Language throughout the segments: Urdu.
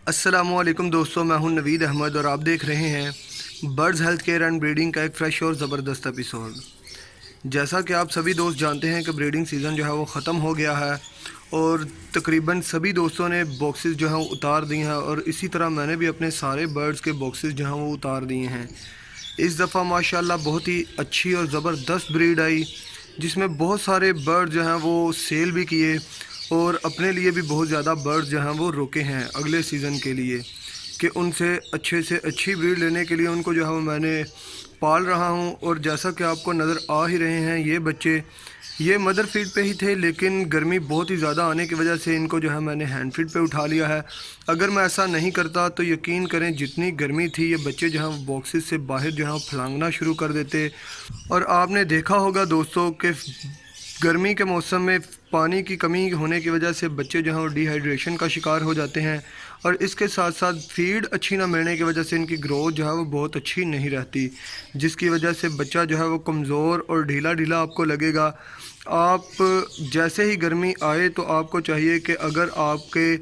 السلام علیکم دوستوں، میں ہوں نوید احمد اور آپ دیکھ رہے ہیں birds health care and breeding کا ایک فریش اور زبردست ایپیسوڈ۔ جیسا کہ آپ سبھی دوست جانتے ہیں کہ بریڈنگ سیزن جو ہے وہ ختم ہو گیا ہے اور تقریباً سبھی دوستوں نے باکسز جو ہیں وہ اتار دیے ہیں، اور اسی طرح میں نے بھی اپنے سارے برڈز کے باکسز جو ہیں وہ اتار دیے ہیں۔ اس دفعہ ماشاءاللہ بہت ہی اچھی اور زبردست بریڈ آئی، جس میں بہت سارے برڈ جو ہیں وہ سیل بھی کیے اور اپنے لیے بھی بہت زیادہ برڈ جو ہیں وہ روکے ہیں اگلے سیزن کے لیے، کہ ان سے اچھی بریڈ لینے کے لیے ان کو جو ہے وہ میں نے پال رہا ہوں۔ اور جیسا کہ آپ کو نظر آ ہی رہے ہیں، یہ بچے یہ مدر فیڈ پہ ہی تھے، لیکن گرمی بہت ہی زیادہ آنے کی وجہ سے ان کو جو ہے میں نے ہینڈ فیڈ پہ اٹھا لیا ہے۔ اگر میں ایسا نہیں کرتا تو یقین کریں جتنی گرمی تھی یہ بچے جو ہیں باکسز سے باہر جو ہیں پھلانگنا شروع کر دیتے۔ اور آپ نے دیکھا ہوگا دوستوں کہ گرمی کے موسم میں پانی کی کمی ہونے کی وجہ سے بچے جو ہیں وہ ڈی ہائیڈریشن کا شکار ہو جاتے ہیں، اور اس کے ساتھ ساتھ فیڈ اچھی نہ ملنے کی وجہ سے ان کی گروتھ جو ہے وہ بہت اچھی نہیں رہتی، جس کی وجہ سے بچہ جو ہے وہ کمزور اور ڈھیلا آپ کو لگے گا۔ آپ جیسے ہی گرمی آئے تو آپ کو چاہیے کہ اگر آپ کے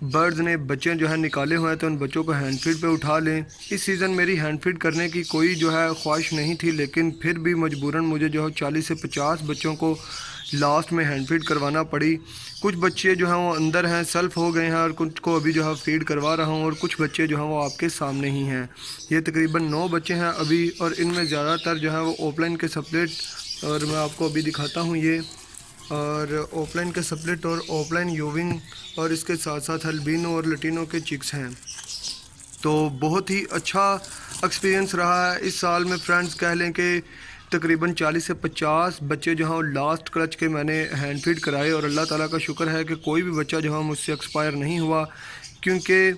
برڈز نے بچے جو ہیں نکالے ہوئے ہیں تو ان بچوں کو ہینڈ فیڈ پہ اٹھا لیں۔ اس سیزن میری ہینڈ فیڈ کرنے کی کوئی جو ہے خواہش نہیں تھی، لیکن پھر بھی مجبوراً مجھے جو ہے 40 سے 50 بچوں کو لاسٹ میں ہینڈ فیڈ کروانا پڑی۔ کچھ بچے جو ہیں وہ اندر ہیں، سیلف ہو گئے ہیں، اور کچھ کو ابھی جو ہے فیڈ کروا رہا ہوں، اور کچھ بچے جو ہیں وہ آپ کے سامنے ہی ہیں۔ یہ تقریباً 9 بچے ہیں ابھی، اور ان میں زیادہ تر جو ہیں وہ اوپ لائن کے سپلٹ، اور میں آپ کو ابھی دکھاتا ہوں یہ، اور اوپ لائن کے سپلٹ اور اوپ لائن یوونگ، اور اس کے ساتھ ساتھ البینو اور لٹینو کے چکس ہیں۔ تو بہت ہی اچھا ایکسپیرینس رہا ہے اس سال میں فرینڈز، کہہ لیں کہ تقریباً 40 سے 50 بچے جو ہیں لاسٹ کلچ کے میں نے ہینڈ فیڈ کرائے، اور اللہ تعالیٰ کا شکر ہے کہ کوئی بھی بچہ جو ہے مجھ سے ایکسپائر نہیں ہوا، کیونکہ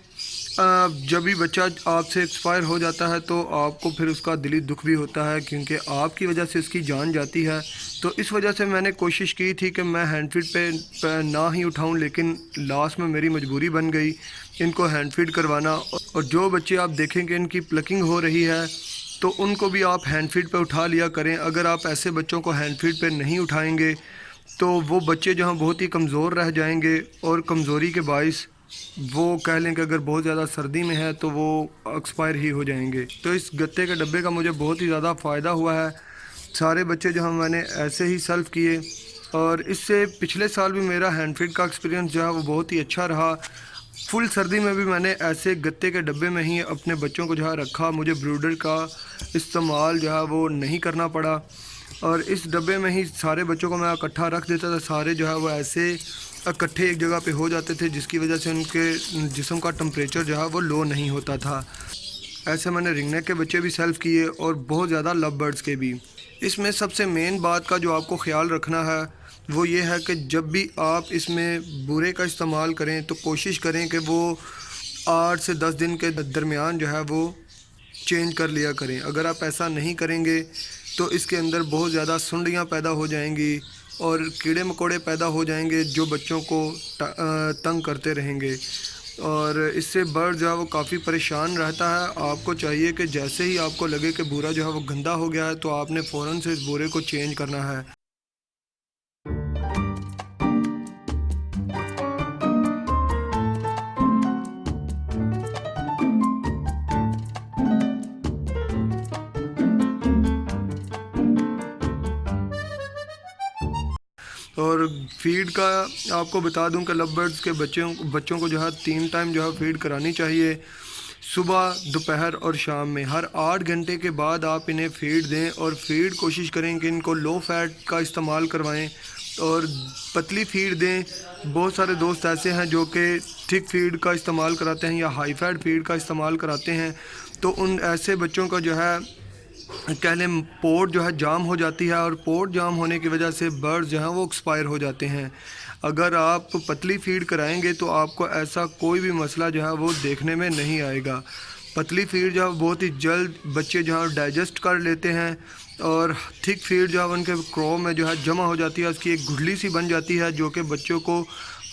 جب بھی بچہ آپ سے ایکسپائر ہو جاتا ہے تو آپ کو پھر اس کا دلی دکھ بھی ہوتا ہے، کیونکہ آپ کی وجہ سے اس کی جان جاتی ہے۔ تو اس وجہ سے میں نے کوشش کی تھی کہ میں ہینڈ فیڈ پہ نہ ہی اٹھاؤں، لیکن لاسٹ میں میری مجبوری بن گئی ان کو ہینڈ فیڈ کروانا۔ اور جو بچے آپ دیکھیں کہ ان کی پلکنگ ہو رہی ہے تو ان کو بھی آپ ہینڈ فیڈ پہ اٹھا لیا کریں۔ اگر آپ ایسے بچوں کو ہینڈ فیڈ پہ نہیں اٹھائیں گے تو وہ بچے جو ہیں بہت ہی کمزور رہ جائیں گے، اور کمزوری کے باعث وہ کہہ لیں کہ اگر بہت زیادہ سردی میں ہے تو وہ ایکسپائر ہی ہو جائیں گے۔ تو اس گتے کے ڈبے کا مجھے بہت ہی زیادہ فائدہ ہوا ہے۔ سارے بچے جو ہیں میں نے ایسے ہی سیلف کیے، اور اس سے پچھلے سال بھی میرا ہینڈ فیڈ کا ایکسپیرینس جو ہے وہ بہت ہی اچھا رہا۔ فل سردی میں بھی میں نے ایسے گتے کے ڈبے میں ہی اپنے بچوں کو جو ہے رکھا، مجھے بروڈر کا استعمال جو ہے وہ نہیں کرنا پڑا، اور اس ڈبے میں ہی سارے بچوں کو میں اکٹھا رکھ دیتا تھا۔ سارے جو ہے وہ ایسے اکٹھے ایک جگہ پہ ہو جاتے تھے، جس کی وجہ سے ان کے جسم کا ٹمپریچر جو ہے وہ لو نہیں ہوتا تھا۔ ایسے میں نے رنگ نیک کے بچے بھی سیلف کیے، اور بہت زیادہ لو برڈز کے بھی۔ اس میں سب سے مین بات کا جو آپ کو خیال رکھنا ہے وہ یہ ہے کہ جب بھی آپ اس میں بورے کا استعمال کریں تو کوشش کریں کہ وہ 8 سے 10 دن کے درمیان جو ہے وہ چینج کر لیا کریں۔ اگر آپ ایسا نہیں کریں گے تو اس کے اندر بہت زیادہ سنڈیاں پیدا ہو جائیں گی اور کیڑے مکوڑے پیدا ہو جائیں گے جو بچوں کو تنگ کرتے رہیں گے، اور اس سے برڈ جو ہے وہ کافی پریشان رہتا ہے۔ آپ کو چاہیے کہ جیسے ہی آپ کو لگے کہ بورا جو ہے وہ گندا ہو گیا ہے تو آپ نے فوراً سے اس بورے کو چینج کرنا ہے۔ اور فیڈ کا آپ کو بتا دوں کہ لو برڈز کے بچوں کو جو ہے 3 ٹائم جو ہے فیڈ کرانی چاہیے، صبح، دوپہر اور شام میں۔ ہر 8 گھنٹے کے بعد آپ انہیں فیڈ دیں، اور فیڈ کوشش کریں کہ ان کو لو فیٹ کا استعمال کروائیں اور پتلی فیڈ دیں۔ بہت سارے دوست ایسے ہیں جو کہ تھک فیڈ کا استعمال کراتے ہیں یا ہائی فیٹ فیڈ کا استعمال کراتے ہیں، تو ان ایسے بچوں کا جو ہے کہہ لیں پورٹ جو ہے جام ہو جاتی ہے، اور پورٹ جام ہونے کی وجہ سے برڈز جو ہیں وہ ایکسپائر ہو جاتے ہیں۔ اگر آپ پتلی فیڈ کرائیں گے تو آپ کو ایسا کوئی بھی مسئلہ جو ہے وہ دیکھنے میں نہیں آئے گا۔ پتلی فیڈ جو ہے بہت ہی جلد بچے جو ہے ڈائجسٹ کر لیتے ہیں، اور تھک فیڈ جو ہے ان کے کرو میں جو ہے جمع ہو جاتی ہے، اس کی ایک گھٹلی سی بن جاتی ہے جو کہ بچوں کو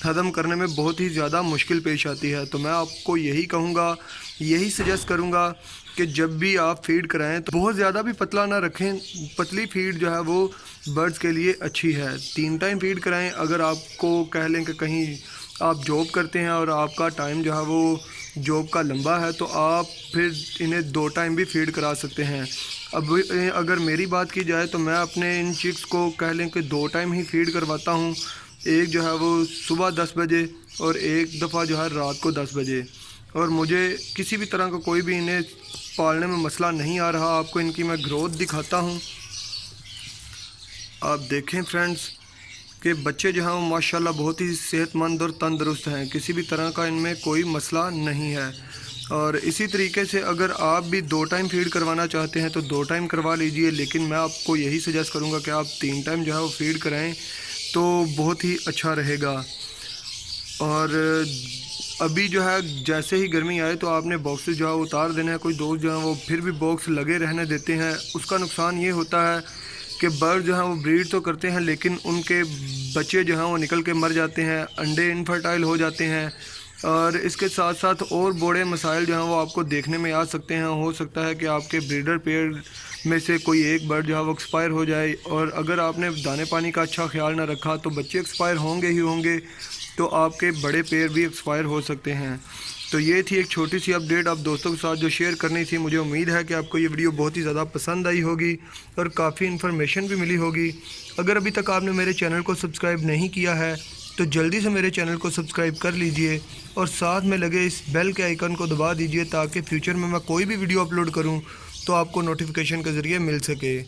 ہضم کرنے میں بہت ہی زیادہ مشکل پیش آتی ہے۔ تو میں آپ کو یہی کہوں گا، یہی سجیسٹ کروں گا کہ جب بھی آپ فیڈ کرائیں تو بہت زیادہ بھی پتلا نہ رکھیں۔ پتلی فیڈ جو ہے وہ برڈز کے لیے اچھی ہے۔ 3 ٹائم فیڈ کرائیں۔ اگر آپ کو کہہ لیں کہ کہیں آپ جاب کرتے ہیں اور آپ کا ٹائم جو ہے وہ جاب کا لمبا ہے تو آپ پھر انہیں 2 ٹائم بھی فیڈ کرا سکتے ہیں۔ اب اگر میری بات کی جائے تو میں اپنے ان چکس کو کہہ لیں کہ 2 ٹائم ہی فیڈ کرواتا ہوں، ایک جو ہے وہ صبح 10 بجے اور ایک دفعہ جو ہے رات کو 10 بجے، اور مجھے کسی بھی طرح کا کوئی بھی انہیں پالنے میں مسئلہ نہیں آ رہا۔ آپ کو ان کی میں گروتھ دکھاتا ہوں، آپ دیکھیں فرینڈز کہ بچے جو ہیں وہ ماشاءاللہ بہت ہی صحت مند اور تندرست ہیں، کسی بھی طرح کا ان میں کوئی مسئلہ نہیں ہے۔ اور اسی طریقے سے اگر آپ بھی 2 ٹائم فیڈ کروانا چاہتے ہیں تو 2 ٹائم کروا لیجئے، لیکن میں آپ کو یہی سجیسٹ کروں گا کہ آپ 3 ٹائم جو ہے وہ فیڈ کرائیں تو بہت ہی اچھا رہے گا۔ اور ابھی جو ہے جیسے ہی گرمی آئے تو آپ نے باکسز جو ہے اتار دینا ہے۔ کوئی دوست جو ہیں وہ پھر بھی باکس لگے رہنے دیتے ہیں، اس کا نقصان یہ ہوتا ہے کہ برڈ جو ہیں وہ بریڈ تو کرتے ہیں لیکن ان کے بچے جو ہیں وہ نکل کے مر جاتے ہیں، انڈے انفرٹائل ہو جاتے ہیں، اور اس کے ساتھ ساتھ اور بڑے مسائل جو ہیں وہ آپ کو دیکھنے میں آ سکتے ہیں۔ ہو سکتا ہے کہ آپ کے بریڈر پیئر میں سے کوئی ایک برڈ جو ہے وہ ایکسپائر ہو جائے، اور اگر آپ نے دانے پانی کا اچھا خیال نہ رکھا تو بچے ایکسپائر ہوں گے ہی ہوں گے، تو آپ کے بڑے پیئر بھی ایکسپائر ہو سکتے ہیں۔ تو یہ تھی ایک چھوٹی سی اپڈیٹ آپ دوستوں کے ساتھ جو شیئر کرنی تھی۔ مجھے امید ہے کہ آپ کو یہ ویڈیو بہت ہی زیادہ پسند آئی ہوگی اور کافی انفارمیشن بھی ملی ہوگی۔ اگر ابھی تک آپ نے میرے چینل کو سبسکرائب نہیں کیا ہے تو جلدی سے میرے چینل کو سبسکرائب کر لیجئے اور ساتھ میں لگے اس بیل کے آئیکن کو دبا دیجئے تاکہ فیوچر میں کوئی بھی ویڈیو اپلوڈ کروں تو آپ کو نوٹیفیکیشن کے ذریعے مل سکے۔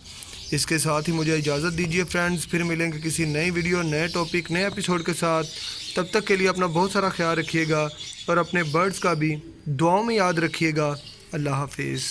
اس کے ساتھ ہی مجھے اجازت دیجیے فرینڈز، پھر ملیں گے کسی نئی ویڈیو، نئے ٹاپک، نئے ایپیسوڈ کے ساتھ۔ تب تک کے لیے اپنا بہت سارا خیال رکھیے گا اور اپنے برڈز کا بھی دعاؤں میں یاد رکھیے گا۔ اللہ حافظ۔